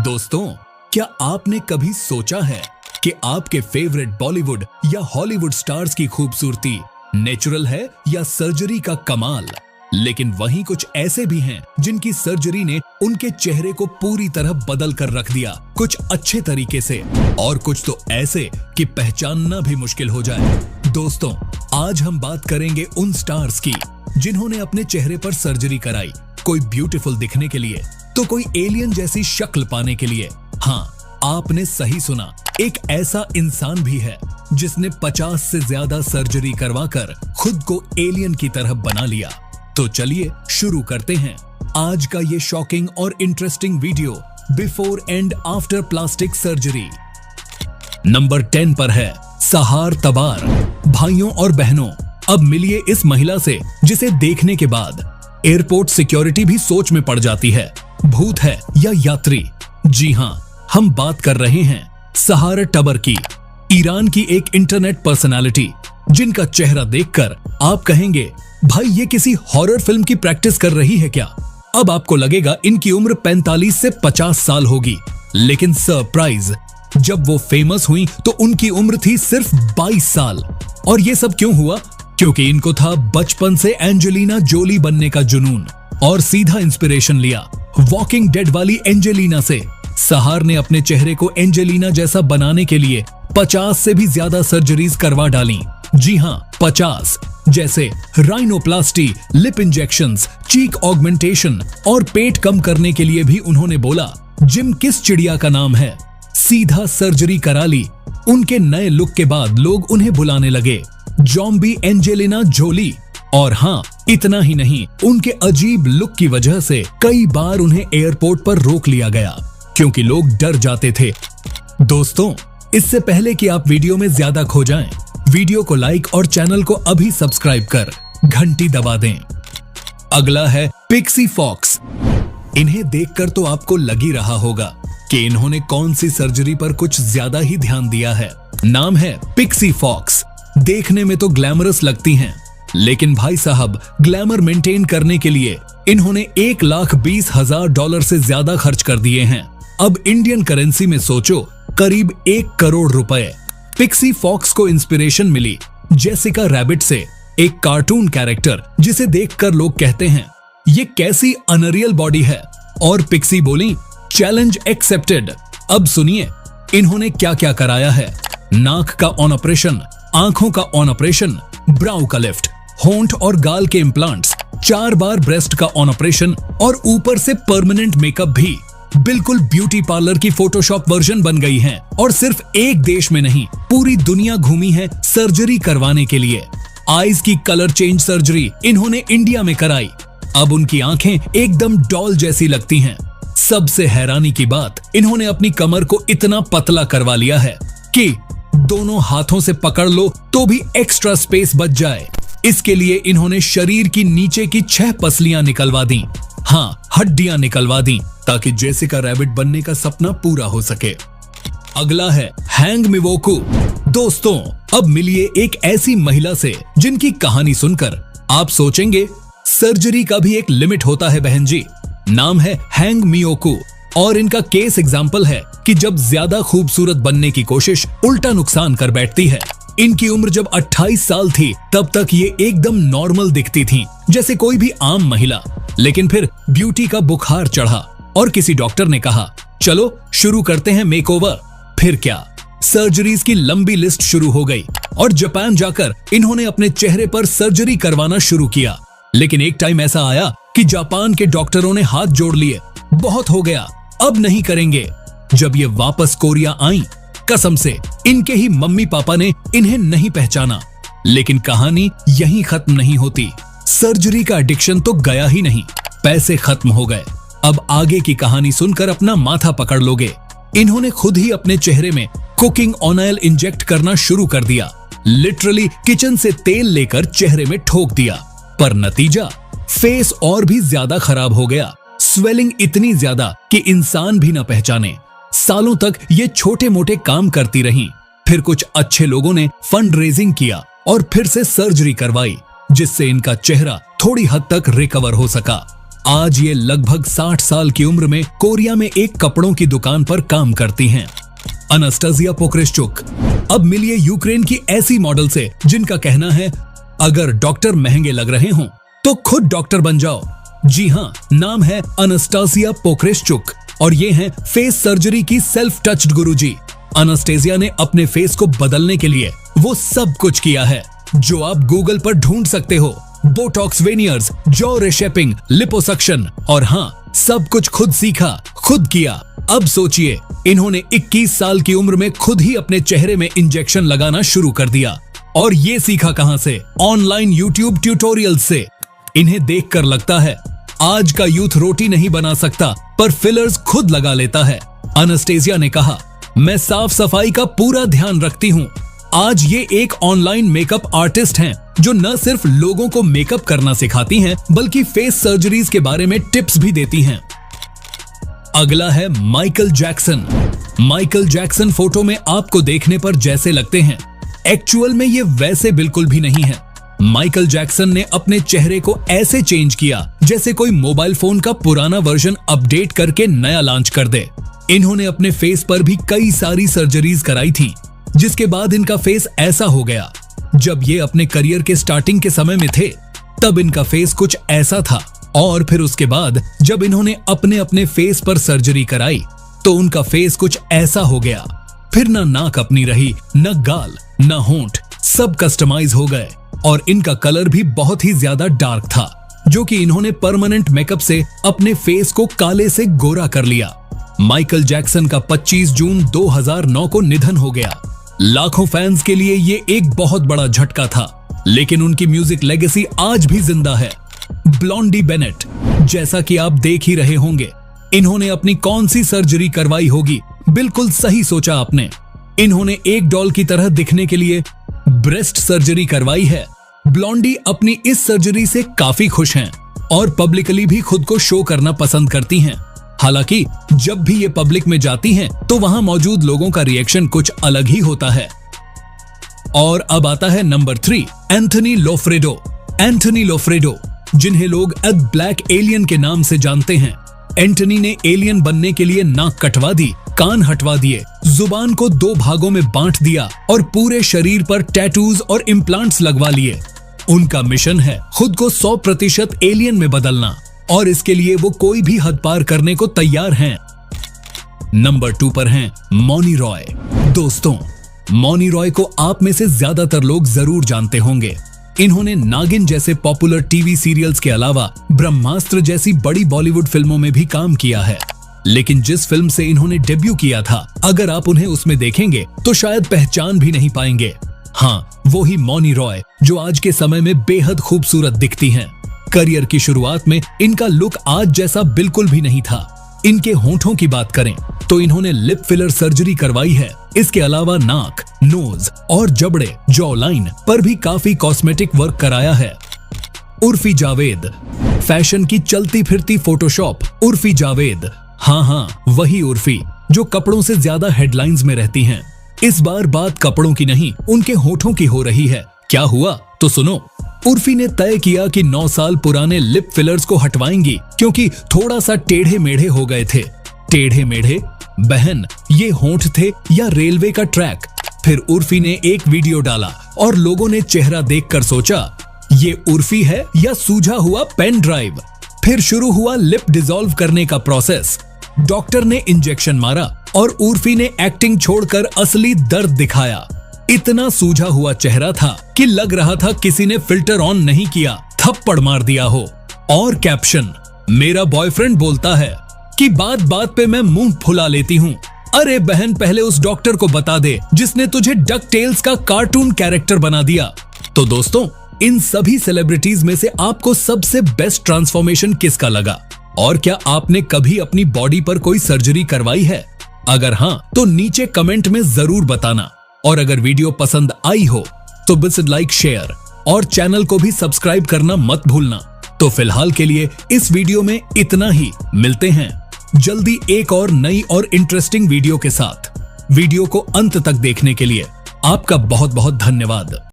दोस्तों, क्या आपने कभी सोचा है कि आपके फेवरेट बॉलीवुड या हॉलीवुड स्टार्स की खूबसूरती नेचुरल है या सर्जरी का कमाल? लेकिन वहीं कुछ ऐसे भी हैं जिनकी सर्जरी ने उनके चेहरे को पूरी तरह बदल कर रख दिया, कुछ अच्छे तरीके से और कुछ तो ऐसे कि पहचानना भी मुश्किल हो जाए। दोस्तों, आज हम बात करेंगे उन स्टार्स की जिन्होंने अपने चेहरे पर सर्जरी कराई, कोई ब्यूटीफुल दिखने के लिए तो कोई एलियन जैसी शक्ल पाने के लिए। हाँ, आपने सही सुना, एक ऐसा इंसान भी है जिसने 50 से ज्यादा सर्जरी करवाकर खुद को एलियन की तरह बना लिया। तो चलिए शुरू करते हैं आज का ये शॉकिंग और interesting video, before and after plastic surgery. Number 10 पर है सहार तबार। भाइयों और बहनों, अब मिलिए इस महिला से जिसे देखने के बाद एयरपोर्ट सिक्योरिटी भी सोच में पड़ जाती है, भूत है या यात्री। जी हाँ, हम बात कर रहे हैं सहार तबर की, ईरान की एक इंटरनेट पर्सनालिटी जिनका चेहरा देखकर आप कहेंगे भाई ये किसी हॉरर फिल्म की प्रैक्टिस कर रही है क्या? अब आपको लगेगा इनकी उम्र 45 से 50 साल होगी, लेकिन सरप्राइज, जब वो फेमस हुई तो उनकी उम्र थी सिर्फ 22 साल। और ये सब क्यों हुआ? क्योंकि इनको था बचपन से एंजेलिना जोली बनने का जुनून और सीधा इंस्पिरेशन लिया वॉकिंग डेड वाली एंजेलिना से। सहार ने अपने चेहरे को एंजेलिना जैसा बनाने के लिए 50 से भी ज्यादा सर्जरीज करवा डाली। जी हाँ, 50, जैसे राइनोप्लास्टी, लिप इंजेक्शंस, चीक ऑगमेंटेशन और पेट कम करने के लिए भी उन्होंने बोला जिम किस चिड़िया का नाम है, सीधा सर्जरी करा ली। उनके नए लुक के बाद लोग उन्हें बुलाने लगे जॉम्बी एंजेलिना जोली। और हाँ, इतना ही नहीं, उनके अजीब लुक की वजह से कई बार उन्हें एयरपोर्ट पर रोक लिया गया क्योंकि लोग डर जाते थे। दोस्तों, इससे पहले कि आप वीडियो में ज्यादा खो जाएं, वीडियो को लाइक और चैनल को अभी सब्सक्राइब कर घंटी दबा दें। अगला है पिक्सी फॉक्स। इन्हें देखकर तो आपको लग ही रहा होगा कि इन्होंने कौन सी सर्जरी पर कुछ ज्यादा ही ध्यान दिया है। नाम है पिक्सी फॉक्स। देखने में तो ग्लैमरस लगती हैं, लेकिन भाई साहब, ग्लैमर मेंटेन करने के लिए इन्होंने $1,20,000 से ज्यादा खर्च कर दिए हैं। अब इंडियन करेंसी में सोचो, करीब 1 करोड़ रुपए। पिक्सी फॉक्स को इंस्पिरेशन मिली जेसिका रैबिट से, एक कार्टून कैरेक्टर जिसे देखकर लोग कहते हैं ये कैसी अनरियल बॉडी है, और पिक्सी बोली चैलेंज एक्सेप्टेड। अब सुनिए इन्होंने क्या क्या कराया है। नाक का ऑन ऑपरेशन, आंखों का ऑन ऑपरेशन, ब्राउ का लिफ्ट, होंठ और गाल के इम्प्लांट्स, 4 बार ब्रेस्ट का ऑन ऑपरेशन और ऊपर से परमानेंट मेकअप भी। बिल्कुल ब्यूटी पार्लर की फोटोशॉप वर्जन बन गई हैं और सिर्फ एक देश में नहीं, पूरी दुनिया घूमी है सर्जरी करवाने के लिए। आईज की कलर चेंज सर्जरी इन्होंने इंडिया में कराई। अब उनकी आंखें एकदम डॉल जैसी लगती हैं। सबसे हैरानी की बात, इन्होंने अपनी कमर को इतना पतला करवा लिया है कि दोनों हाथों से पकड़ लो तो भी एक्स्ट्रा स्पेस बच जाए। इसके लिए इन्होंने शरीर की नीचे की 6 पसलियां निकलवा दी। हाँ, हड्डियां निकलवा दी ताकि जेसिका रैबिट बनने का सपना पूरा हो सके। अगला है हैंग मिवोकू। दोस्तों, अब मिलिए एक ऐसी महिला से जिनकी कहानी सुनकर आप सोचेंगे सर्जरी का भी एक लिमिट होता है बहन जी। नाम है हैंग मियोकू और इनका केस एग्जाम्पल है कि जब ज्यादा खूबसूरत बनने की कोशिश उल्टा नुकसान कर बैठती है। इनकी उम्र जब 28 साल थी तब तक ये एकदम नॉर्मल दिखती थीं, जैसे कोई भी आम महिला। लेकिन फिर ब्यूटी का बुखार चढ़ा और किसी डॉक्टर ने कहा चलो शुरू करते हैं मेकओवर। फिर क्या, सर्जरीज की लंबी लिस्ट शुरू हो गई और जापान जाकर इन्होंने अपने चेहरे पर सर्जरी करवाना शुरू किया। लेकिन एक टाइम ऐसा आया कि जापान के डॉक्टरों ने हाथ जोड़ लिए, बहुत हो गया, अब नहीं करेंगे। जब ये वापस कोरिया आई, कसम से इनके ही मम्मी पापा ने इन्हें नहीं पहचाना। लेकिन कहानी यहीं खत्म नहीं होती। सर्जरी का एडिक्शन तो गया ही नहीं, पैसे खत्म हो गए। अब आगे की कहानी सुनकर अपना माथा पकड़ लोगे। इन्होंने खुद ही अपने चेहरे में कुकिंग ऑयल इंजेक्ट करना शुरू कर दिया। लिटरली किचन से तेल लेकर चेहरे में ठोक दिया, पर नतीजा फेस और भी ज्यादा खराब हो गया। स्वेलिंग इतनी ज्यादा कि इंसान भी न पहचाने। सालों तक ये छोटे मोटे काम करती रहीं। फिर कुछ अच्छे लोगों ने फंड रेजिंग किया और फिर से सर्जरी करवाई, जिससे इनका चेहरा थोड़ी हद तक रिकवर हो सका। आज ये लगभग 60 साल की उम्र में कोरिया में एक कपड़ों की दुकान पर काम करती हैं। अनास्तासिया पोक्रेशचुक। अब मिलिए यूक्रेन की ऐसी मॉडल से जिनका कहना है, अगर डॉक्टर महंगे लग रहे हों तो खुद डॉक्टर बन जाओ। जी हाँ, नाम है अनास्तासिया पोक्रेशचुक और ये हैं फेस सर्जरी की सेल्फ टच्ड गुरुजी। अनास्तासिया ने अपने फेस को बदलने के लिए वो सब कुछ किया है जो आप गूगल पर ढूंढ सकते हो। बोटॉक्स, वेनियर्स, जॉ रिशेपिंग, लिपोसक्शन और हाँ, सब कुछ खुद सीखा, खुद किया। अब सोचिए, इन्होंने 21 साल की उम्र में खुद ही अपने चेहरे में इंजेक्शन लगाना शुरू कर दिया। और ये सीखा कहां से? ऑनलाइन यूट्यूब ट्यूटोरियल से। इन्हें देखकर लगता है आज का यूथ रोटी नहीं बना सकता, पर फिलर्स खुद लगा लेता है। अनास्तासिया ने कहा, मैं साफ सफाई का पूरा ध्यान रखती हूँ। आज ये एक ऑनलाइन मेकअप आर्टिस्ट हैं जो न सिर्फ लोगों को मेकअप करना सिखाती हैं, बल्कि फेस सर्जरीज के बारे में टिप्स भी देती हैं। अगला है Michael Jackson. Michael Jackson photo में आपको देखने पर जैसे लगते हैं, एक्चुअल में ये वैसे बिल्कुल भी नहीं है। माइकल जैक्सन ने अपने चेहरे को ऐसे चेंज किया जैसे कोई मोबाइल फोन का पुराना वर्जन अपडेट करके नया लॉन्च कर दे। इन्होंने अपने फेस पर भी कई सारी सर्जरीज कराई थी, जिसके बाद इनका फेस ऐसा हो गया। जब ये अपने करियर के स्टार्टिंग के समय में थे, तब इनका फेस कुछ ऐसा था, और फिर उसके बाद जब इन्होंने अपने अपने फेस पर सर्जरी कराई तो उनका फेस कुछ ऐसा हो गया। फिर न नाक अपनी रही, न गाल, न होंठ, सब कस्टमाइज हो गए और इनका कलर भी बहुत ही ज्यादा डार्क था, जो कि इन्होंने परमानेंट मेकअप से अपने फेस को काले से गोरा कर लिया। माइकल जैक्सन का 25 जून 2009 को निधन हो गया। लाखों फैंस के लिए ये एक बहुत बड़ा झटका था, लेकिन उनकी म्यूजिक लेगेसी आज भी जिंदा है। ब्लॉन्डी बेनेट, जैसा कि आप देख ही रहे होंगे, इन्होंने अपनी कौन सी सर्जरी करवाई होगी? बिल्कुल सही सोचा आपने, इन्होंने एक डॉल की तरह दिखने के लिए ब्रेस्ट सर्जरी करवाई है। ब्लॉन्डी अपनी इस सर्जरी से काफी खुश हैं और पब्लिकली भी खुद को शो करना पसंद करती हैं। हालांकि जब भी ये पब्लिक में जाती हैं तो वहां मौजूद लोगों का रिएक्शन कुछ अलग ही होता है। और अब आता है नंबर 3, एंथनी लोफ्रेडो। एंथनी लोफ्रेडो, जिन्हें लोग द ब्लैक एलियन के नाम से जानते हैं। एंटनी ने एलियन बनने के लिए नाक कटवा दी, कान हटवा दिए, जुबान को 2 भागों में बांट दिया और पूरे शरीर पर टैटूज और इम्प्लांट्स लगवा लिए। उनका मिशन है खुद को 100% एलियन में बदलना, और इसके लिए वो कोई भी हद पार करने को तैयार हैं। नंबर 2 पर हैं मौनी रॉय। दोस्तों, मौनी रॉय को आप में से ज्यादातर लोग जरूर जानते होंगे। इन्होंने नागिन जैसे पॉपुलर टीवी सीरियल्स के अलावा ब्रह्मास्त्र जैसी बड़ी बॉलीवुड फिल्मों में भी काम किया है। लेकिन जिस फिल्म से इन्होंने डेब्यू किया था, अगर आप उन्हें उसमें देखेंगे तो शायद पहचान भी नहीं पाएंगे। हाँ, वो ही मौनी रॉय जो आज के समय में बेहद खूबसूरत दिखती हैं। करियर की शुरुआत में इनका लुक आज जैसा बिल्कुल भी नहीं था। इनके होंठों की बात करें तो इन्होंने लिप फिलर सर्जरी करवाई है। इसके अलावा नाक, नोज और जबड़े, जॉ लाइन पर भी काफी कॉस्मेटिक वर्क कराया है। उर्फी जावेद, फैशन की चलती फिरती फोटोशॉप उर्फी जावेद। हाँ, वही उर्फी जो कपड़ों से ज्यादा हेडलाइंस में रहती हैं। इस बार बात कपड़ों की नहीं, उनके होठों की हो रही है। क्या हुआ तो सुनो। उर्फी ने तय किया कि 9 साल पुराने लिप फिलर्स को हटवाएंगी क्योंकि थोड़ा सा टेढ़े मेढ़े हो गए थे। टेढ़े मेढ़े? बहन, ये होंठ थे या रेलवे का ट्रैक? फिर उर्फी ने एक वीडियो डाला और लोगों ने चेहरा देखकर सोचा, ये उर्फी है या सूझा हुआ पेन ड्राइव। फिर शुरू हुआ लिप डिसॉल्व करने का प्रोसेस। डॉक्टर ने इंजेक्शन मारा और उर्फी ने एक्टिंग छोड़कर असली दर्द दिखाया। इतना सूझा हुआ चेहरा था कि लग रहा था किसी ने फिल्टर ऑन नहीं किया, थप्पड़ मार दिया हो। और कैप्शन, मेरा बॉयफ्रेंड बोलता है कि बात बात पे मैं मुंह फुला लेती हूँ। अरे बहन, पहले उस डॉक्टर को बता दे जिसने तुझे डक टेल्स का कार्टून कैरेक्टर बना दिया। तो दोस्तों, इन सभी सेलिब्रिटीज में से आपको सबसे बेस्ट ट्रांसफॉर्मेशन किसका लगा? और क्या आपने कभी अपनी बॉडी पर कोई सर्जरी करवाई है? अगर हाँ, तो नीचे कमेंट में जरूर बताना। और अगर वीडियो पसंद आई हो तो विजिट, लाइक, शेयर और चैनल को भी सब्सक्राइब करना मत भूलना। तो फिलहाल के लिए इस वीडियो में इतना ही। मिलते हैं जल्दी एक और नई और इंटरेस्टिंग वीडियो के साथ। वीडियो को अंत तक देखने के लिए आपका बहुत बहुत धन्यवाद।